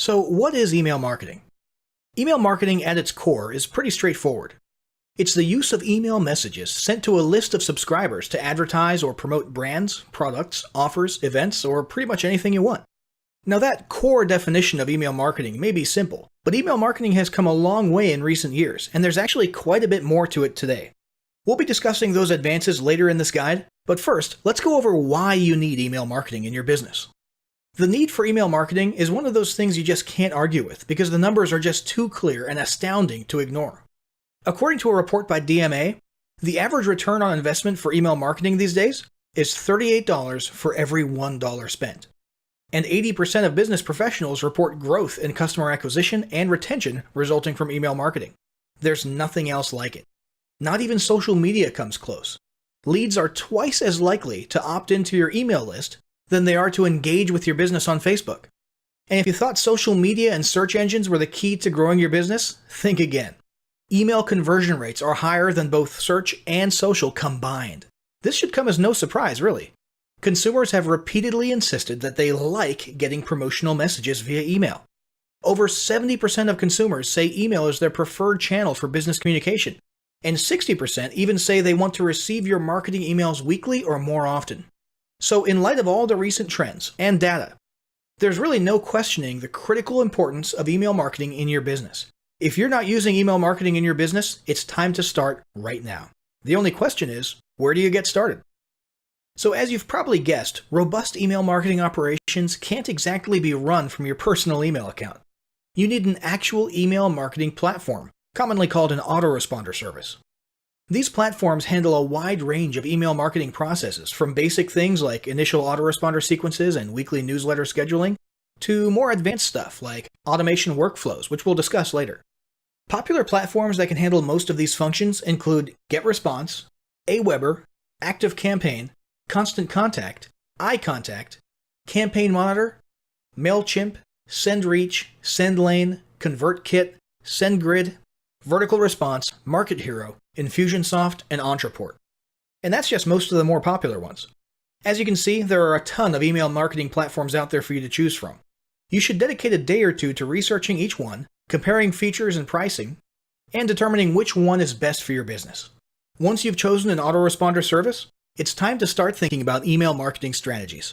So what is email marketing? Email marketing at its core is pretty straightforward. It's the use of email messages sent to a list of subscribers to advertise or promote brands, products, offers, events, or pretty much anything you want. Now that core definition of email marketing may be simple, but email marketing has come a long way in recent years, and there's actually quite a bit more to it today. We'll be discussing those advances later in this guide, but first, let's go over why you need email marketing in your business. The need for email marketing is one of those things you just can't argue with because the numbers are just too clear and astounding to ignore. According to a report by DMA, the average return on investment for email marketing these days is $38 for every $1 spent. And 80% of business professionals report growth in customer acquisition and retention resulting from email marketing. There's nothing else like it. Not even social media comes close. Leads are twice as likely to opt into your email list than they are to engage with your business on Facebook. And if you thought social media and search engines were the key to growing your business, think again. Email conversion rates are higher than both search and social combined. This should come as no surprise, really. Consumers have repeatedly insisted that they like getting promotional messages via email. Over 70% of consumers say email is their preferred channel for business communication, and 60% even say they want to receive your marketing emails weekly or more often. So in light of all the recent trends and data, there's really no questioning the critical importance of email marketing in your business. If you're not using email marketing in your business, it's time to start right now. The only question is, where do you get started? So as you've probably guessed, robust email marketing operations can't exactly be run from your personal email account. You need an actual email marketing platform, commonly called an autoresponder service. These platforms handle a wide range of email marketing processes, from basic things like initial autoresponder sequences and weekly newsletter scheduling, to more advanced stuff like automation workflows, which we'll discuss later. Popular platforms that can handle most of these functions include GetResponse, Aweber, ActiveCampaign, Constant Contact, iContact, Campaign Monitor, MailChimp, SendReach, SendLane, ConvertKit, SendGrid, Vertical Response, Market Hero, Infusionsoft, and Ontraport. And that's just most of the more popular ones. As you can see, there are a ton of email marketing platforms out there for you to choose from. You should dedicate a day or two to researching each one, comparing features and pricing, and determining which one is best for your business. Once you've chosen an autoresponder service, it's time to start thinking about email marketing strategies.